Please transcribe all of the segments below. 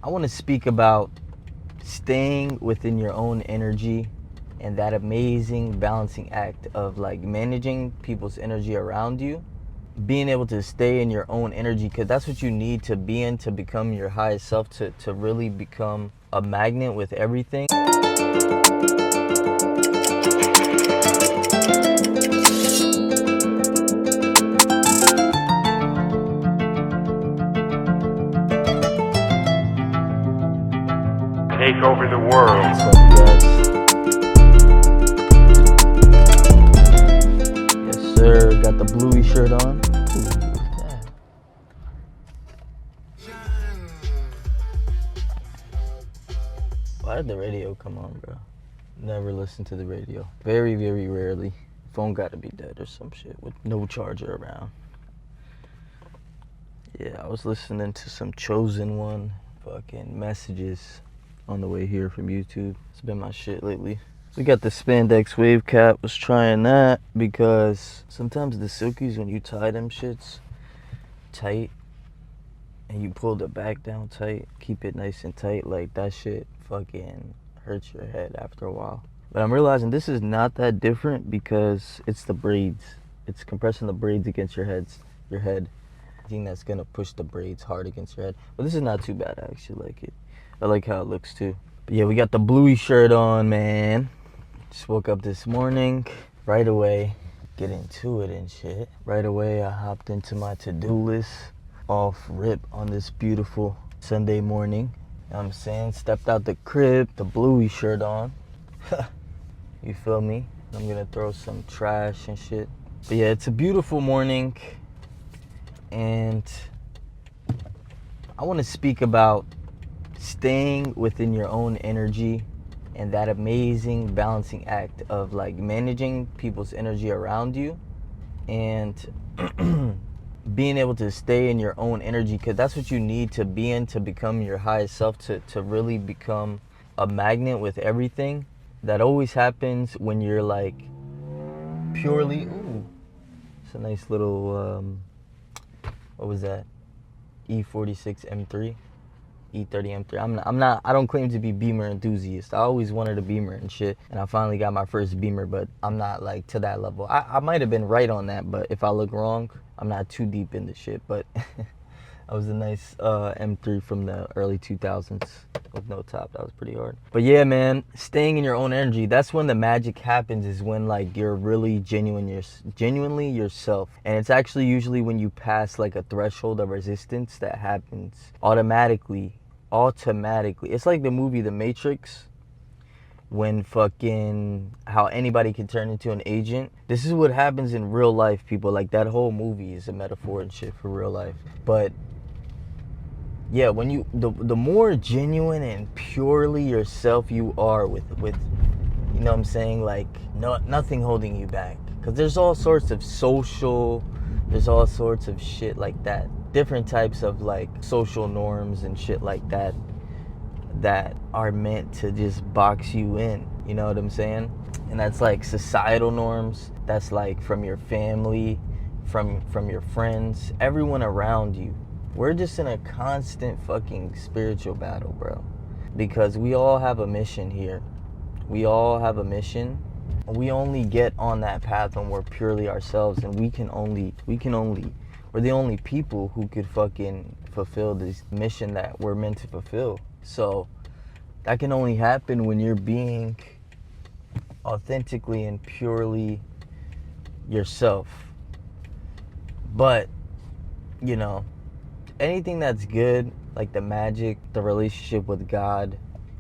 I want to speak about staying within your own energy and that amazing balancing act of like managing people's energy around you, being able to stay in your own energy, because that's what you need to be in to become your highest self, to really become a magnet with everything. Take over the world. What's up, guys? Yes, sir. Got the bluey shirt on. Ooh, what's that? Why did the radio come on, bro? Never listen to the radio. Very, very rarely. Phone gotta be dead or some shit with no charger around. Yeah, I was listening to some Chosen One fucking messages on the way here from YouTube. It's been my shit lately. We got the spandex wave cap. Was trying that because sometimes the silkies, when you tie them shits tight and you pull the back down tight, keep it nice and tight, like that shit fucking hurts your head after a while. But I'm realizing this is not that different because it's the braids. It's compressing the braids against your head. I think that's gonna push the braids hard against your head. But this is not too bad. I actually like it. I like how it looks too. But yeah, we got the bluey shirt on, man. Just woke up this morning. Right away, get into it and shit. Right away, I hopped into my to-do list. Off rip on this beautiful Sunday morning. You know what I'm saying? Stepped out the crib, the bluey shirt on. You feel me? I'm gonna throw some trash and shit. But yeah, it's a beautiful morning. And I want to speak about staying within your own energy and that amazing balancing act of like managing people's energy around you and being able to stay in your own energy, because that's what you need to be in to become your highest self, to really become a magnet with everything. That always happens when you're like purely, ooh, it's a nice little what was that? E46 M3, E30 M3. I don't claim to be Beamer enthusiast. I always wanted a Beamer and shit, and I finally got my first Beamer, but I'm not like to that level. I might have been right on that, but if I look wrong, I'm not too deep into shit. But that was a nice M3 from the early 2000s with no top. That was pretty hard. But yeah, man, staying in your own energy, that's when the magic happens, is when like you're really genuinely yourself. And it's actually usually when you pass like a threshold of resistance that happens automatically. It's like the movie The Matrix, when fucking how anybody can turn into an agent. This is what happens in real life, people. Like that whole movie is a metaphor and shit for real life. But yeah, when you the more genuine and purely yourself you are with you know what I'm saying, like nothing holding you back, because there's all sorts of there's all sorts of shit like that, different types of like social norms and shit like that are meant to just box you in, you know what I'm saying? And that's like societal norms, that's like from your family, from your friends, everyone around you. We're just in a constant fucking spiritual battle, bro. Because we all have a mission here. We all have a mission. We only get on that path when we're purely ourselves, and we're the only people who could fucking fulfill this mission that we're meant to fulfill. So that can only happen when you're being authentically and purely yourself. But, you know, anything that's good, like the magic, the relationship with God,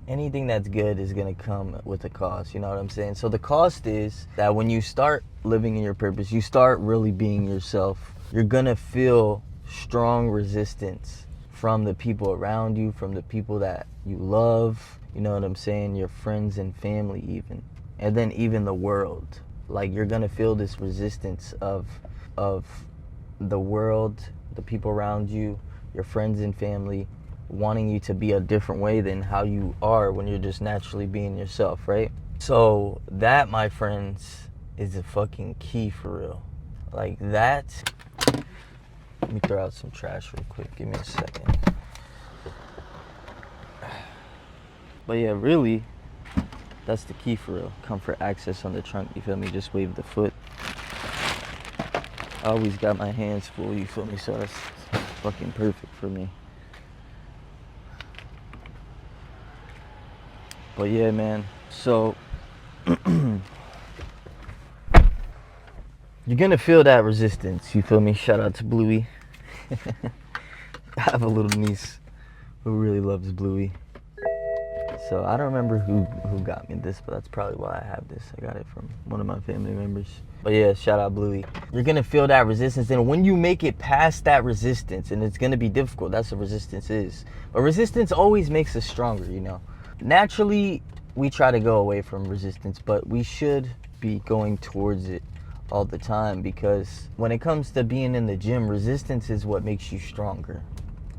anything that's good is gonna come with a cost, you know what I'm saying? So the cost is that when you start living in your purpose, you start really being yourself, you're gonna feel strong resistance from the people around you, from the people that you love, you know what I'm saying, your friends and family even, and then even the world. Like you're gonna feel this resistance of the world, the people around you, your friends and family, wanting you to be a different way than how you are when you're just naturally being yourself, right? So that, my friends, is the fucking key for real. Like that. Let me throw out some trash real quick. Give me a second. But yeah, really, that's the key for real. Comfort access on the trunk, you feel me? Just wave the foot. I always got my hands full, you feel me? So that's fucking perfect for me. But yeah, man. So you're gonna feel that resistance, you feel me? Shout out to Bluey. I have a little niece who really loves Bluey. So I don't remember who got me this, but that's probably why I have this. I got it from one of my family members. But yeah, shout out Bluey. You're gonna feel that resistance, and when you make it past that resistance, and it's gonna be difficult, that's what resistance is. But resistance always makes us stronger, you know. Naturally, we try to go away from resistance, but we should be going towards it all the time, because when it comes to being in the gym, resistance is what makes you stronger.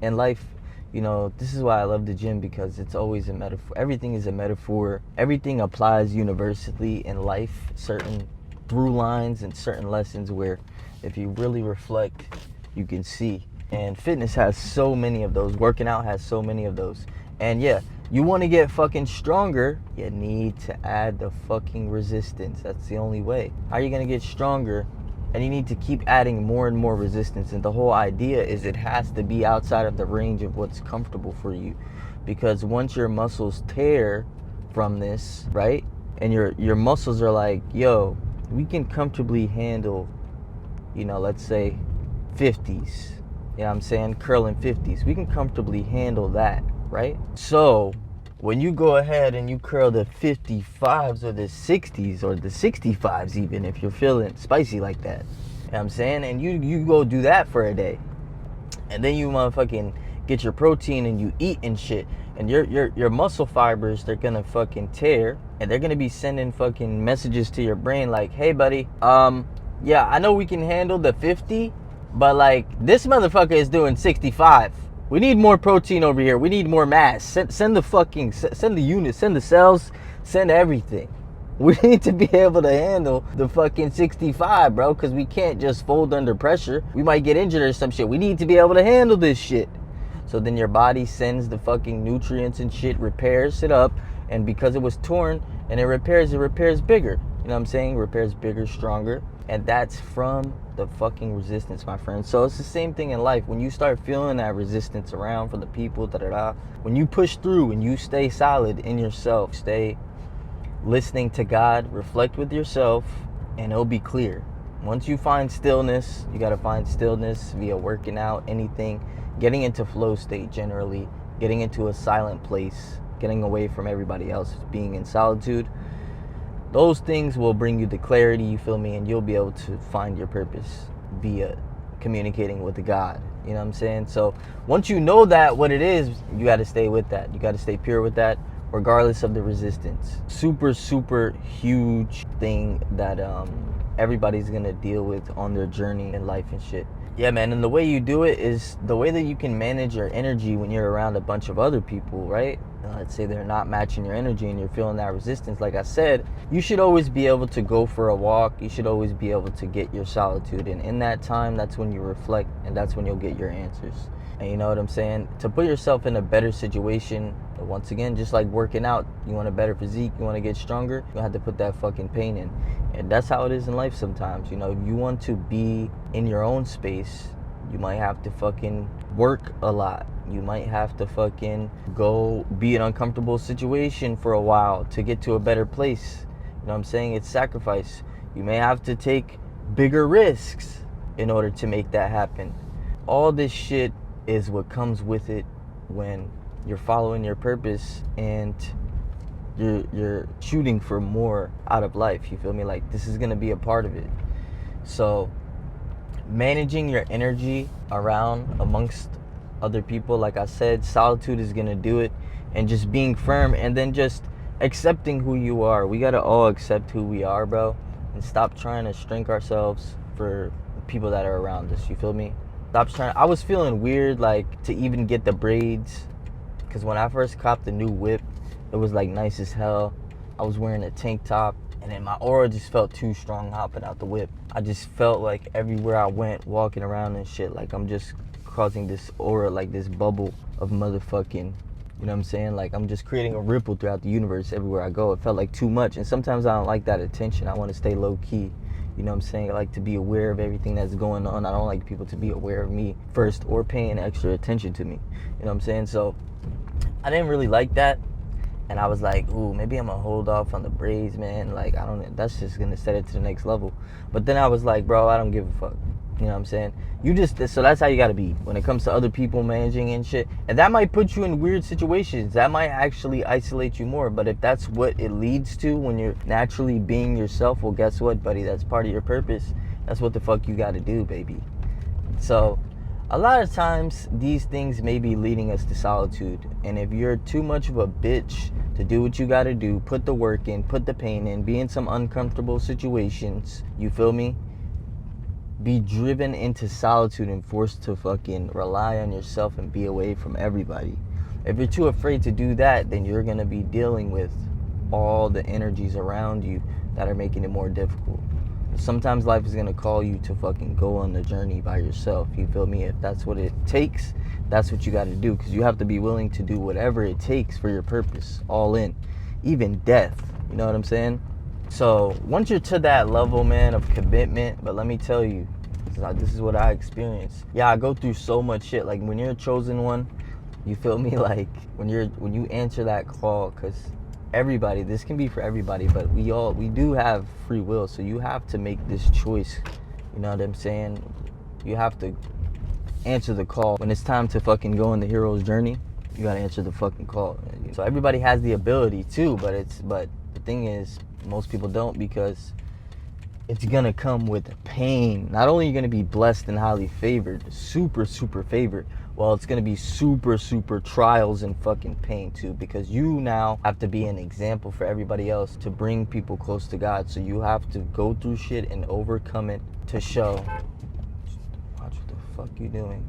In life, you know, this is why I love the gym, because it's always a metaphor. Everything is a metaphor. Everything applies universally in life. Certain through lines and certain lessons where if you really reflect, you can see. And fitness has so many of those. Working out has so many of those. And yeah, you want to get fucking stronger, you need to add the fucking resistance. That's the only way. How are you going to get stronger? And you need to keep adding more and more resistance. And the whole idea is it has to be outside of the range of what's comfortable for you. Because once your muscles tear from this, right? And your muscles are like, yo, we can comfortably handle, you know, let's say 50s. You know what I'm saying? Curling 50s. We can comfortably handle that, right? So when you go ahead and you curl the 55s or the 60s or the 65s, even if you're feeling spicy like that, you know what I'm saying? And you go do that for a day, and then you motherfucking get your protein and you eat and shit, and your muscle fibers, they're gonna fucking tear, and they're gonna be sending fucking messages to your brain like, hey buddy, yeah, I know we can handle the 50, but like this motherfucker is doing 65. We need more protein over here. We need more mass. Send the units, send the cells, send everything. We need to be able to handle the fucking 65, bro, because we can't just fold under pressure. We might get injured or some shit. We need to be able to handle this shit. So then your body sends the fucking nutrients and shit, repairs it up, and because it was torn and it repairs bigger. You know what I'm saying? Repairs bigger, stronger. And that's from the fucking resistance, my friend. So it's the same thing in life. When you start feeling that resistance around for the people, when you push through and you stay solid in yourself, stay listening to God, reflect with yourself, and it'll be clear. Once you find stillness, you gotta find stillness via working out, anything, getting into flow state generally, getting into a silent place, getting away from everybody else, being in solitude. Those things will bring you the clarity, you feel me, and you'll be able to find your purpose via communicating with the God. You know what I'm saying? So once you know that, what it is, you got to stay with that. You got to stay pure with that, regardless of the resistance. Super, super huge thing that everybody's going to deal with on their journey in life and shit. Yeah, man, and the way you do it is the way that you can manage your energy when you're around a bunch of other people, right? Let's say they're not matching your energy and you're feeling that resistance. Like I said, you should always be able to go for a walk. You should always be able to get your solitude. And in that time, that's when you reflect, and that's when you'll get your answers. And you know what I'm saying? To put yourself in a better situation, once again, just like working out, you want a better physique, you want to get stronger, you have to put that fucking pain in. And that's how it is in life sometimes. You know, if you want to be in your own space, you might have to fucking work a lot. You might have to fucking go be in an uncomfortable situation for a while to get to a better place. You know what I'm saying? It's sacrifice. You may have to take bigger risks in order to make that happen. All this shit is what comes with it when you're following your purpose and you're shooting for more out of life. You feel me? Like, this is gonna be a part of it. So managing your energy around amongst other people, like I said, solitude is gonna do it, and just being firm, and then just accepting who you are. We gotta all accept who we are, bro, and stop trying to shrink ourselves for people that are around us. You feel me? Stop trying. I was feeling weird, like, to even get the braids, because when I first copped the new whip, it was like nice as hell. I was wearing a tank top, and then my aura just felt too strong hopping out the whip. I just felt like everywhere I went, walking around and shit, like I'm just causing this aura, like this bubble of motherfucking You know what I'm saying? Like, I'm just creating a ripple throughout the universe everywhere I go. It felt like too much. And sometimes I don't like that attention. I want to stay low key. You know what I'm saying? I like to be aware of everything that's going on. I don't like people to be aware of me first or paying extra attention to me. You know what I'm saying? So I didn't really like that. And I was like, ooh, maybe I'm gonna hold off on the braids, man. Like, I don't, that's just gonna set it to the next level. But then I was like, bro, I don't give a fuck. You know what I'm saying? So that's how you gotta be when it comes to other people managing and shit. And that might put you in weird situations. That might actually isolate you more. But if that's what it leads to when you're naturally being yourself, well, guess what, buddy? That's part of your purpose. That's what the fuck you gotta do, baby. So a lot of times these things may be leading us to solitude, and if you're too much of a bitch to do what you gotta do, put the work in, put the pain in, be in some uncomfortable situations, you feel me, be driven into solitude and forced to fucking rely on yourself and be away from everybody. If you're too afraid to do that, then you're gonna be dealing with all the energies around you that are making it more difficult. Sometimes life is gonna call you to fucking go on the journey by yourself. You feel me? If that's what it takes, that's what you gotta do. Because you have to be willing to do whatever it takes for your purpose. All in. Even death. You know what I'm saying? So once you're to that level, man, of commitment, but let me tell you, this is what I experienced. Yeah, I go through so much shit. Like when you're a chosen one, you feel me? Like when you answer that call, because everybody, this can be for everybody, but we do have free will, so you have to make this choice. You know what I'm saying? You have to answer the call. When it's time to fucking go on the hero's journey, you gotta answer the fucking call. So everybody has the ability too, but the thing is, most people don't, because it's gonna come with pain. Not only are you gonna be blessed and highly favored, super favored, well, it's gonna be super trials and fucking pain too, because you now have to be an example for everybody else to bring people close to God. So you have to go through shit and overcome it to show. Watch what the fuck you doing,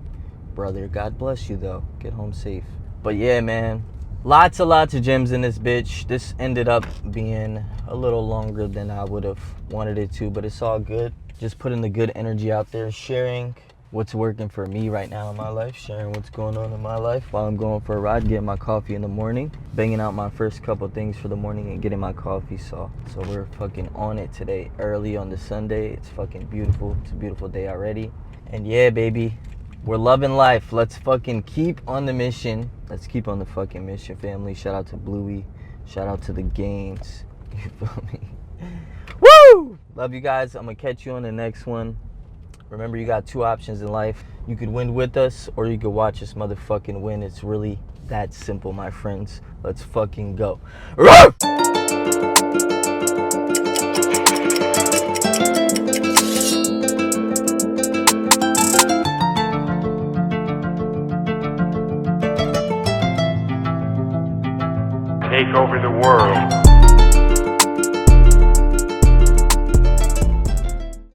brother. God bless you though. Get home safe. But yeah, man, lots of gems in this bitch. This ended up being a little longer than I would have wanted it to, but it's all good. Just putting the good energy out there, sharing what's working for me right now in my life, sharing what's going on in my life while I'm going for a ride, getting my coffee in the morning, banging out my first couple things for the morning and getting my coffee. So we're fucking on it today, early on the Sunday. It's fucking beautiful. It's a beautiful day already. And yeah, baby, we're loving life. Let's fucking keep on the mission. Let's keep on the fucking mission, family. Shout out to Bluey. Shout out to the games. You feel me? Woo! Love you guys. I'm gonna catch you on the next one. Remember, you got two options in life. You could win with us, or you could watch us motherfucking win. It's really that simple, my friends. Let's fucking go. Take over the world.